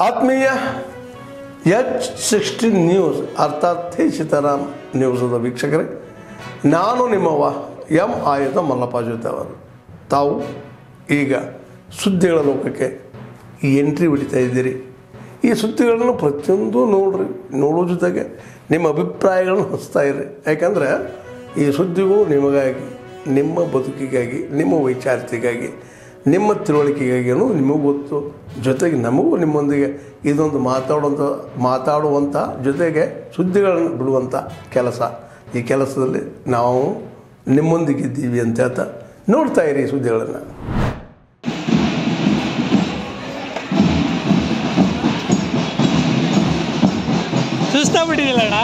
ಆತ್ಮೀಯ H16 news ಅರ್ಥಾತ್ ಸೀತಾರಾಮ್ ನ್ಯೂಸದ ವೀಕ್ಷಕರೇ, ನಾನು ನಿಮ್ಮವ ಎಂ ಆಯುಧ ಮಲ್ಲಪ್ಪ ಜೊತೆ ಅವರು. ತಾವು ಈಗ ಸುದ್ದಿಗಳ ಲೋಕಕ್ಕೆ ಎಂಟ್ರಿ ಹೊಡಿತಾ ಇದ್ದೀರಿ. ಈ ಸುದ್ದಿಗಳನ್ನು ಪ್ರತಿಯೊಂದು ನೋಡೋ ಜೊತೆಗೆ ನಿಮ್ಮ ಅಭಿಪ್ರಾಯಗಳನ್ನು ಹಚ್ತಾ ಇರಿ. ಯಾಕಂದರೆ ಈ ಸುದ್ದಿಗಳು ನಿಮಗಾಗಿ, ನಿಮ್ಮ ಬದುಕಿಗಾಗಿ, ನಿಮ್ಮ ವೈಚಾರಿಕೆಗಾಗಿ, ನಿಮ್ಮ ತಿಳುವಳಿಕೆಗಾಗಿಯೂ ನಿಮಗೂ ಗೊತ್ತು. ಜೊತೆಗೆ ನಮಗೂ ನಿಮ್ಮೊಂದಿಗೆ ಇದೊಂದು ಮಾತಾಡುವಂಥ ಜೊತೆಗೆ ಸುದ್ದಿಗಳನ್ನು ಬಿಡುವಂಥ ಕೆಲಸ. ಈ ಕೆಲಸದಲ್ಲಿ ನಾವು ನಿಮ್ಮೊಂದಿಗಿದ್ದೀವಿ ಅಂತ ಹೇಳ್ತಾ ನೋಡ್ತಾ ಇರಿ ಸುದ್ದಿಗಳನ್ನು. ಸುಸ್ತಾಗ್ಬಿಟ್ಟಿದಿಲ್ಲಣ್ಣ.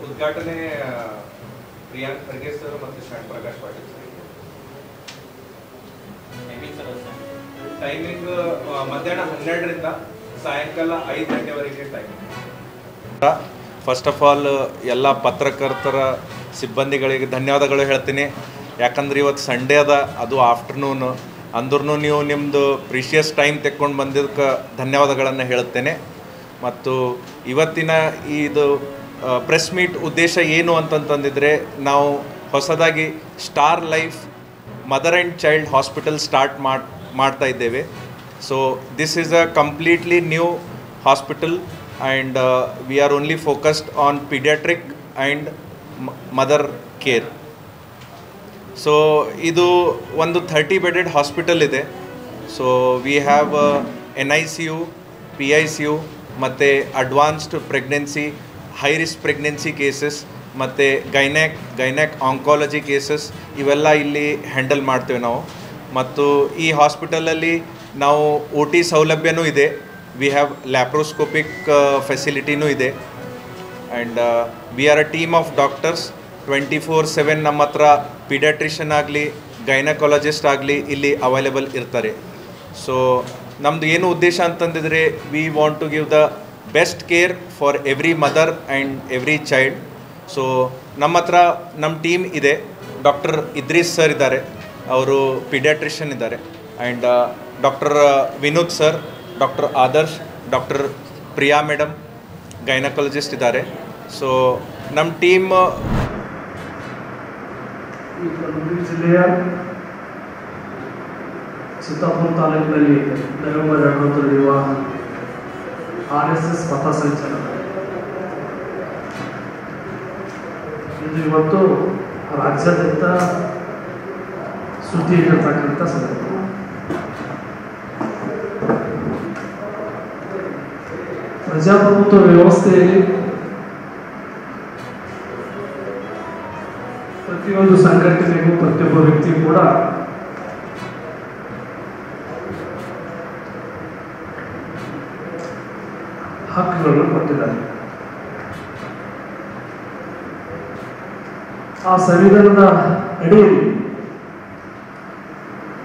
ಉದ್ಘಾಟನೆ ಪ್ರಿಯಾಂಕ್ ಖರ್ಗೆ ಸರ್ ಮತ್ತು ಶ್ಯಾಮ್ ಪ್ರಕಾಶ್ ಪಾಟೀಲ್ ಸರ್. ಟೈಮಿಂಗ್ ಮಧ್ಯಾಹ್ನ 12ರಿಂದ ಸಾಯಂಕಾಲ 5 ಗಂಟೆವರೆಗೆ ಟೈಮಿಂಗ್. ಫಸ್ಟ್ ಆಫ್ ಆಲ್ ಎಲ್ಲ ಪತ್ರಕರ್ತರ ಸಿಬ್ಬಂದಿಗಳಿಗೆ ಧನ್ಯವಾದಗಳು ಹೇಳ್ತೀನಿ. ಯಾಕಂದ್ರೆ ಇವತ್ತು ಸಂಡೇ ಅದ, ಅದು ಆಫ್ಟರ್ನೂನು ಅಂದ್ರೂ ನೀವು ನಿಮ್ಮದು ಪ್ರೀಶಿಯಸ್ ಟೈಮ್ ತೆಕ್ಕೊಂಡು ಬಂದಿದ್ದಕ್ಕೆ ಧನ್ಯವಾದಗಳನ್ನು ಹೇಳುತ್ತೇನೆ. ಮತ್ತು ಇವತ್ತಿನ ಇದು ಪ್ರೆಸ್ ಮೀಟ್ ಉದ್ದೇಶ ಏನು ಅಂತಂತಂದಿದ್ರೆ, ನಾವು ಹೊಸದಾಗಿ star life mother and child hospital start ಮಾಡ್ತಾ ಇದ್ದೇವೆ. So this is a completely new hospital and we are only focused on paediatric and mother care. So ಇದು ಒಂದು 30 ಬೆಡೆಡ್ ಹಾಸ್ಪಿಟಲ್ ಇದೆ. So we have NICU, PICU ಮತ್ತು advanced pregnancy, high risk pregnancy cases ಮತ್ತು ಗೈನ್ಯಾಕ್ oncology cases ಇವೆಲ್ಲ ಇಲ್ಲಿ handle ಮಾಡ್ತೇವೆ ನಾವು. ಮತ್ತು ಈ ಹಾಸ್ಪಿಟಲಲ್ಲಿ ನಾವು OT ಸೌಲಭ್ಯನೂ ಇದೆ. ವಿ ಹ್ಯಾವ್ ಲ್ಯಾಪ್ರೋಸ್ಕೋಪಿಕ್ ಫೆಸಿಲಿಟಿನೂ ಇದೆ. And we are a team of doctors 24/7. ನಮ್ಮ ಹತ್ರ ಪೀಡಿಯಾಟ್ರಿಷಿಯನ್ ಆಗಲಿ, ಗೈನಕಾಲಜಿಸ್ಟ್ ಆಗಲಿ ಇಲ್ಲಿ ಅವೈಲೇಬಲ್ ಇರ್ತಾರೆ. ಸೊ ನಮ್ಮದು ಏನು ಉದ್ದೇಶ ಅಂತಂದಿದ್ರೆ, we want to give the best care for every mother and every child. So ನಮ್ಮ ಹತ್ರ ನಮ್ಮ ಟೀಮ್ ಇದೆ. ಡಾಕ್ಟರ್ ಇದ್ರೀಸ್ ಸರ್ ಇದ್ದಾರೆ, ಅವರು ಪೀಡಿಯಾಟ್ರಿಷಿಯನ್ ಇದ್ದಾರೆ. And doctor Vinod sir, doctor Adarsh, doctor Priya madam gynaecologist ಇದ್ದಾರೆ. ಸೊ ನಮ್ಮ ಟೀಮ್ ಈ ಕಲಬುರಗಿ ಜಿಲ್ಲೆಯ ಚಿತ್ತಾಪುರ ತಾಲೂಕಿನಲ್ಲಿ ನವೆಂಬರ್ 2 ನಡೆಯುವ RSS ಪಥಸಂಚಲನ ಇದು ಇವತ್ತು ರಾಜ್ಯಾದ್ಯಂತ ಸುದ್ದಿ ಇರತಕ್ಕಂಥ ಸಂದರ್ಭ. ಪ್ರಜಾಪ್ರಭುತ್ವ ವ್ಯವಸ್ಥೆಯಲ್ಲಿ ಪ್ರತಿಯೊಂದು ಸಂಘಟನೆಗೂ ಪ್ರತಿಯೊಬ್ಬ ವ್ಯಕ್ತಿ ಕೂಡ ಹಕ್ಕುಗಳನ್ನು ಕೊಟ್ಟಿದ್ದಾರೆ. ಆ ಸಂವಿಧಾನದ ಅಡಿಯಲ್ಲಿ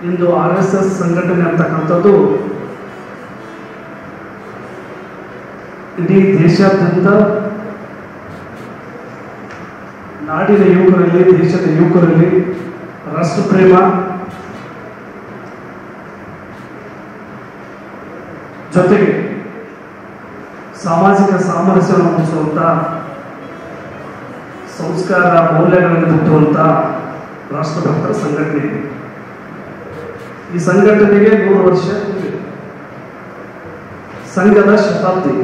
ಇಂದು RSS ಸಂಘಟನೆ ಅಂತಕ್ಕಂಥದ್ದು ಇಡೀ ದೇಶಾದ್ಯಂತ ನಾಡಿನ ಯುವಕರಲ್ಲಿ, ದೇಶದ ಯುವಕರಲ್ಲಿ ರಾಷ್ಟ್ರಪ್ರೇಮ ಜೊತೆಗೆ ಸಾಮಾಜಿಕ ಸಾಮರಸ್ಯವನ್ನು ಮೂಡಿಸುವಂಥ, ಸಂಸ್ಕಾರ ಮೌಲ್ಯಗಳನ್ನು ಬಿತ್ತುವಂಥ ರಾಷ್ಟ್ರಭಕ್ತರ ಸಂಘಟನೆ ಇದೆ. ಈ ಸಂಘಟನೆಗೆ 100 ವರ್ಷ ತುಂಬಿದೆ. ಸಂಘದ ಶತಾಬ್ದಿ.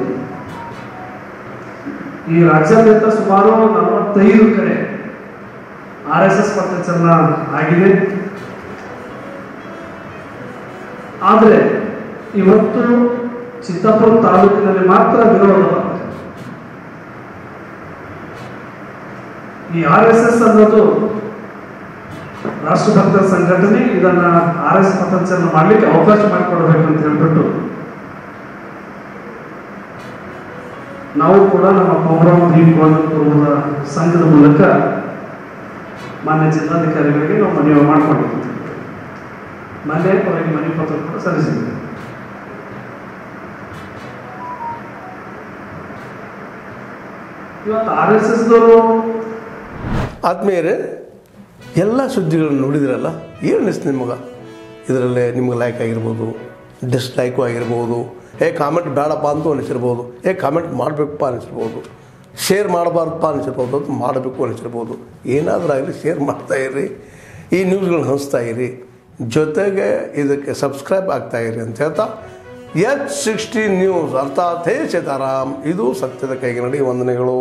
ಈ ರಾಜ್ಯಾದ್ಯಂತ ಸುಮಾರು 45 ಕಡೆ RSS ಪಥಸಂಚಲನ ಆಗಿದೆ. ಆದರೆ ಇವತ್ತು ಚಿತ್ತಾಪುರ ತಾಲೂಕಿನಲ್ಲಿ ಮಾತ್ರ ವಿರೋಧ. ಈ RSS ಅನ್ನೋದು ರಾಷ್ಟ್ರಭಕ್ತರ ಸಂಘಟನೆ, ಇದನ್ನ RSS ಪಥಸಂಚಲನ ಮಾಡಲಿಕ್ಕೆ ಅವಕಾಶ ಮಾಡಿಕೊಡಬೇಕು ಅಂತ ಹೇಳ್ಬಿಟ್ಟು ನಾವು ಕೂಡ ನಮ್ಮ ಪ್ರೋಗ್ರಾಮ್ ಪೂರ್ವದ ಸಂಘದ ಮೂಲಕ ಮಾನ್ಯ ಜಿಲ್ಲಾಧಿಕಾರಿಗಳಿಗೆ ನಾವು ಮನವಿ ಮಾಡಿಕೊಂಡಿದ್ದೀವಿ. ಮೊನ್ನೆ ಅವರಿಗೆ ಮನವಿ ಪತ್ರ ಕೂಡ ಸಲ್ಲಿಸಿದ್ದೀವಿ. ಇವತ್ತು RSSದವರು ಆದ್ಮೇಲೆ ಎಲ್ಲ ಸುದ್ದಿಗಳನ್ನು ನೋಡಿದ್ರಲ್ಲ, ಏನು ಅನಿಸ್ತು ನಿಮಗೆ? ಇದರಲ್ಲೇ ನಿಮ್ಗೆ ಲೈಕ್ ಆಗಿರ್ಬೋದು, ಡಿಸ್ಲೈಕು ಆಗಿರ್ಬೋದು, ಕಾಮೆಂಟ್ ಬೇಡಪ್ಪ ಅಂತೂ ಅನಿಸಿರ್ಬೋದು, ಕಾಮೆಂಟ್ ಮಾಡಬೇಕಪ್ಪ ಅನಿಸಿರ್ಬೋದು, ಶೇರ್ ಮಾಡಬಾರ್ದಪ್ಪ ಅನಿಸಿರ್ಬೋದು, ಅದು ಮಾಡಬೇಕು ಅನಿಸಿರ್ಬೋದು. ಏನಾದರೂ ಆಗಲಿ ಶೇರ್ ಮಾಡ್ತಾಯಿರಿ, ಈ ನ್ಯೂಸ್ಗಳನ್ನ ಹಂಚ್ತಾ ಇರಿ, ಜೊತೆಗೆ ಇದಕ್ಕೆ ಸಬ್ಸ್ಕ್ರೈಬ್ ಆಗ್ತಾಯಿರಿ ಅಂತ ಹೇಳ್ತಾ H16 ನ್ಯೂಸ್ ಅರ್ಥಾತ್ ಹೇ ಸೀತಾರಾಮ್, ಇದು ಸತ್ಯದ ಕೈಗೆ ನಡಿ. ವಂದನೆಗಳು.